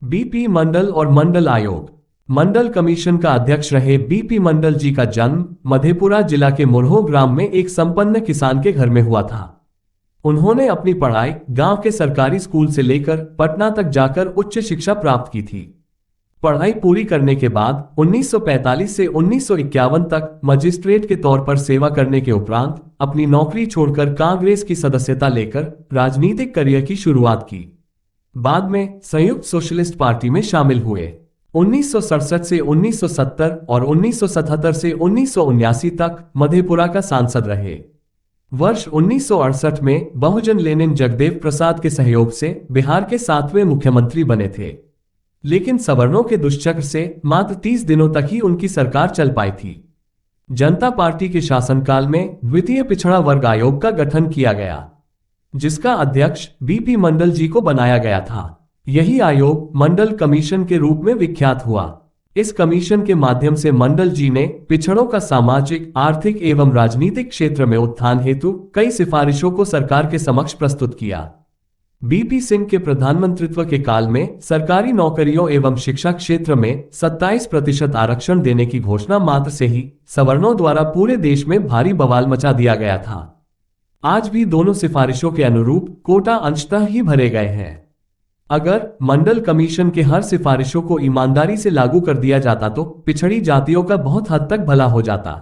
BP मंडल और मंडल आयोग। मंडल commission का अध्यक्ष रहे बीपी मंडल जी का जन्म मधेपुरा जिला के मुरहो ग्राम में एक संपन्न किसान के घर में हुआ था। उन्होंने अपनी पढ़ाई गांव के सरकारी स्कूल से लेकर पटना तक जाकर उच्च शिक्षा प्राप्त की थी। पढ़ाई पूरी करने के बाद 1945 से 1951 तक मजिस्ट्रेट के तौर पर सेवा करने के उपरांत अपनी नौकरी छोड़कर कांग्रेस की सदस्यता लेकर राजनीतिक करियर की शुरुआत की। बाद में संयुक्त सोशलिस्ट पार्टी में शामिल हुए। 1967 से 1970 और 1977 से 1979 तक मधेपुरा का सांसद रहे। वर्ष 1968 में बहुजन लेनिन जगदेव प्रसाद के सहयोग से बिहार के 7वें मुख्यमंत्री बने थे, लेकिन सवर्णों के दुष्चक्र से मात्र 30 दिनों तक ही उनकी सरकार चल पाई थी। जनता पार्टी के शासनकाल में द्वितीय पिछड़ा वर्ग आयोग का गठन किया गया, जिसका अध्यक्ष बीपी मंडल जी को बनाया गया था। यही आयोग मंडल कमीशन के रूप में विख्यात हुआ। इस कमीशन के माध्यम से मंडल जी ने पिछड़ों का सामाजिक, आर्थिक एवं राजनीतिक क्षेत्र में उत्थान हेतु कई सिफारिशों को सरकार के समक्ष प्रस्तुत किया। बीपी सिंह के प्रधानमंत्रित्व के काल में सरकारी नौकरियों एवं शिक्षा क्षेत्र में 27% आरक्षण देने की घोषणा मात्र से ही सवर्णों द्वारा पूरे देश में भारी बवाल मचा दिया गया था। आज भी दोनों सिफारिशों के अनुरूप कोटा अंशतः ही भरे गए हैं। अगर मंडल कमीशन के हर सिफारिशों को ईमानदारी से लागू कर दिया जाता तो पिछड़ी जातियों का बहुत हद तक भला हो जाता।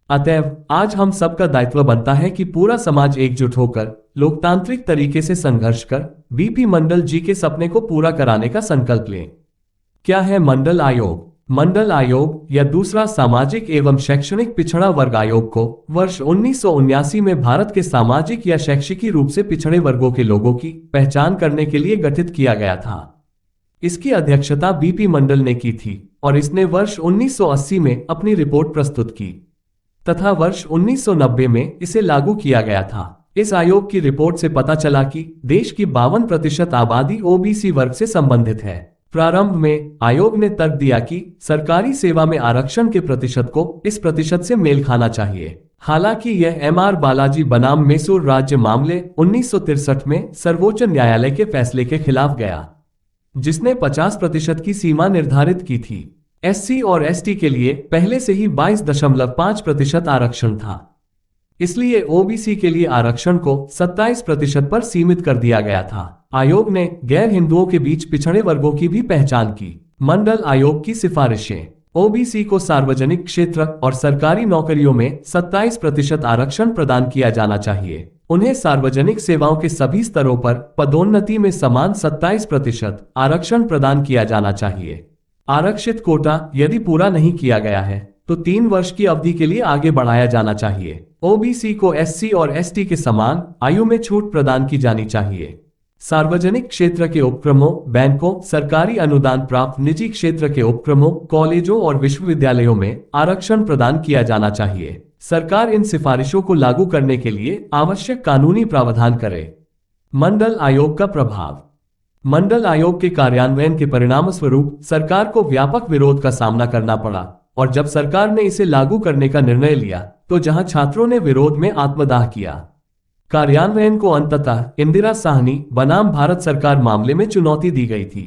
अतएव आज हम सबका दायित्व बनता है कि पूरा समाज एकजुट होकर लोकतांत्रिक तरीके से संघर्ष कर बीपी मंडल जी के सपने को पूरा कराने का संकल्प लें। क्या है मंडल आयोग? मंडल आयोग या दूसरा सामाजिक एवं शैक्षणिक पिछड़ा वर्ग आयोग को वर्ष 1979 में भारत के सामाजिक या शैक्षिकी रूप से पिछड़े वर्गों के लोगों की पहचान करने के लिए गठित किया गया था। इसकी अध्यक्षता बीपी मंडल ने की थी और इसने वर्ष 1980 में अपनी रिपोर्ट प्रस्तुत की तथा वर्ष 1990 में इसे लागू किया गया था। इस आयोग की रिपोर्ट से पता चला कि देश की 52% आबादी ओबीसी वर्ग से संबंधित है। प्रारंभ में आयोग ने तर्क दिया कि सरकारी सेवा में आरक्षण के प्रतिशत को इस प्रतिशत से मेल खाना चाहिए। हालांकि यह एमआर बालाजी बनाम मैसूर राज्य मामले 1963 में सर्वोच्च न्यायालय के फैसले के खिलाफ गया, जिसने 50% की सीमा निर्धारित की थी। एससी और एसटी के लिए पहले से ही 22.5% आरक्षण था, इसलिए ओबीसी के लिए आरक्षण को 27% पर सीमित कर दिया गया था। आयोग ने गैर हिंदुओं के बीच पिछड़े वर्गों की भी पहचान की। मंडल आयोग की सिफारिशें: ओबीसी को सार्वजनिक क्षेत्र और सरकारी नौकरियों में 27% आरक्षण प्रदान किया जाना चाहिए। उन्हें सार्वजनिक सेवाओं के सभी स्तरों पर पदोन्नति में समान 27% आरक्षण प्रदान किया जाना चाहिए। आरक्षित कोटा यदि पूरा नहीं किया गया है तो 3 वर्ष की अवधि के लिए आगे बढ़ाया जाना चाहिए। ओबीसी को एससी और एसटी के समान आयु में छूट प्रदान की जानी चाहिए। सार्वजनिक क्षेत्र के उपक्रमों, बैंकों, सरकारी अनुदान प्राप्त निजी क्षेत्र के उपक्रमों, कॉलेजों और विश्वविद्यालयों में आरक्षण प्रदान किया जाना चाहिए। सरकार इन सिफारिशों को लागू करने के लिए आवश्यक कानूनी प्रावधान करे। मंडल आयोग का प्रभाव: मंडल आयोग के कार्यान्वयन के परिणामस्वरूप सरकार को व्यापक विरोध का सामना करना पड़ा और जब सरकार ने इसे लागू करने का निर्णय लिया तो जहां छात्रों ने विरोध में आत्मदाह किया, कार्यान्वयन को अंततः इंदिरा साहनी बनाम भारत सरकार मामले में चुनौती दी गई थी।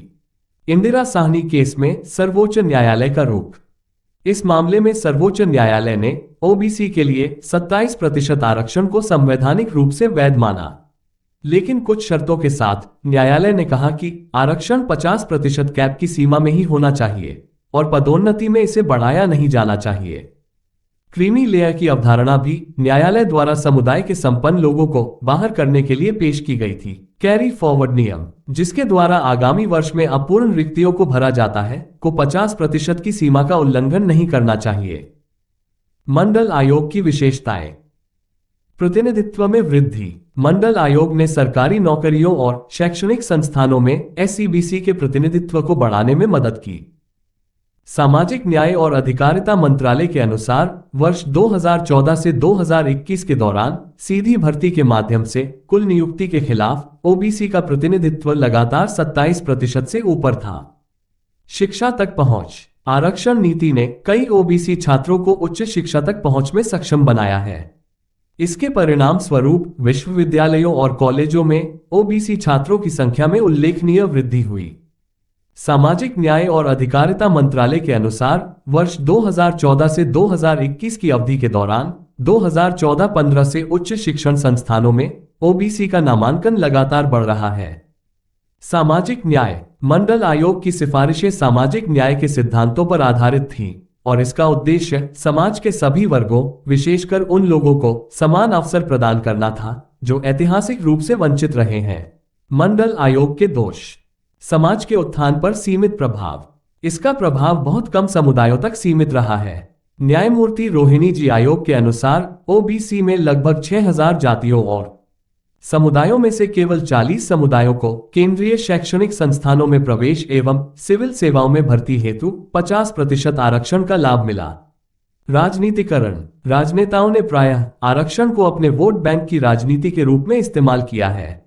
इंदिरा साहनी केस में सर्वोच्च न्यायालय का रुख: इस मामले में सर्वोच्च न्यायालय ने ओबीसी के लिए 27% आरक्षण को संवैधानिक रूप से वैध माना, लेकिन कुछ शर्तों के साथ। न्यायालय ने कहा कि आरक्षण 50% कैप की सीमा में ही होना चाहिए और पदोन्नति में इसे बढ़ाया नहीं जाना चाहिए। क्रीमी लेयर की अवधारणा भी न्यायालय द्वारा समुदाय के संपन्न लोगों को बाहर करने के लिए पेश की गई थी। कैरी फॉरवर्ड नियम, जिसके द्वारा आगामी वर्ष में अपूर्ण रिक्तियों को भरा जाता है, को 50% की सीमा का उल्लंघन नहीं करना चाहिए। मंडल आयोग की विशेषताएं: प्रतिनिधित्व में वृद्धि: मंडल आयोग ने सरकारी नौकरियों और शैक्षणिक संस्थानों में एससीबीसी के प्रतिनिधित्व को बढ़ाने में मदद की। सामाजिक न्याय और अधिकारिता मंत्रालय के अनुसार वर्ष 2014 से 2021 के दौरान सीधी भर्ती के माध्यम से कुल नियुक्ति के खिलाफ ओबीसी का प्रतिनिधित्व लगातार 27% से ऊपर था। शिक्षा तक पहुंच: आरक्षण नीति ने कई ओबीसी छात्रों को उच्च शिक्षा तक पहुंच में सक्षम बनाया है। इसके परिणाम स्वरूप विश्वविद्यालयों और कॉलेजों में ओबीसी छात्रों की संख्या में उल्लेखनीय वृद्धि हुई। सामाजिक न्याय और अधिकारिता मंत्रालय के अनुसार वर्ष 2014 से 2021 की अवधि के दौरान 2014-15 से उच्च शिक्षण संस्थानों में ओबीसी का नामांकन लगातार बढ़ रहा है। सामाजिक न्याय मंडल आयोग की सिफारिशें सामाजिक न्याय के सिद्धांतों पर आधारित थीं और इसका उद्देश्य समाज के सभी वर्गों, विशेषकर उन लोगों को समान अवसर प्रदान करना था जो ऐतिहासिक रूप से वंचित रहे हैं। मंडल आयोग के दोष: समाज के उत्थान पर सीमित प्रभाव। इसका प्रभाव बहुत कम समुदायों तक सीमित रहा है। न्यायमूर्ति रोहिणी जी आयोग के अनुसार ओबीसी में लगभग 6000 जातियों और समुदायों में से केवल 40 समुदायों को केंद्रीय शैक्षणिक संस्थानों में प्रवेश एवं सिविल सेवाओं में भर्ती हेतु 50% आरक्षण का लाभ मिला। राजनीतिकरण: राजनेताओं ने प्रायः आरक्षण को अपने वोट बैंक की राजनीति के रूप में इस्तेमाल किया है।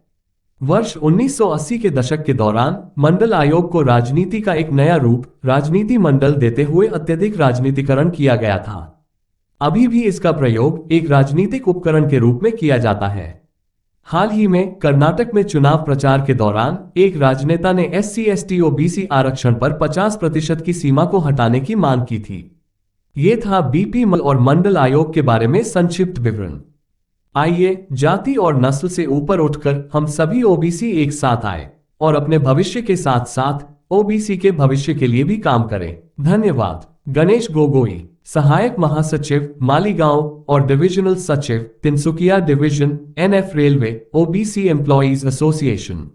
वर्ष 1980 के दशक के दौरान मंडल आयोग को राजनीति का एक नया रूप राजनीति मंडल देते हुए अत्यधिक राजनीतिकरण किया गया था। अभी भी इसका प्रयोग एक राजनीतिक उपकरण के रूप में किया जाता है। हाल ही में कर्नाटक में चुनाव प्रचार के दौरान एक राजनेता ने SC/ST OBC आरक्षण पर 50% की सीमा को हटाने की मांग की थी। ये था बीपी और मंडल आयोग के बारे में संक्षिप्त विवरण। आइए जाति और नस्ल से ऊपर उठकर हम सभी ओबीसी एक साथ आए और अपने भविष्य के साथ साथ ओबीसी के भविष्य के लिए भी काम करें। धन्यवाद। गणेश गोगोई, सहायक महासचिव मालीगांव और डिविजनल सचिव Tinsukia division NF railway OBC employees association.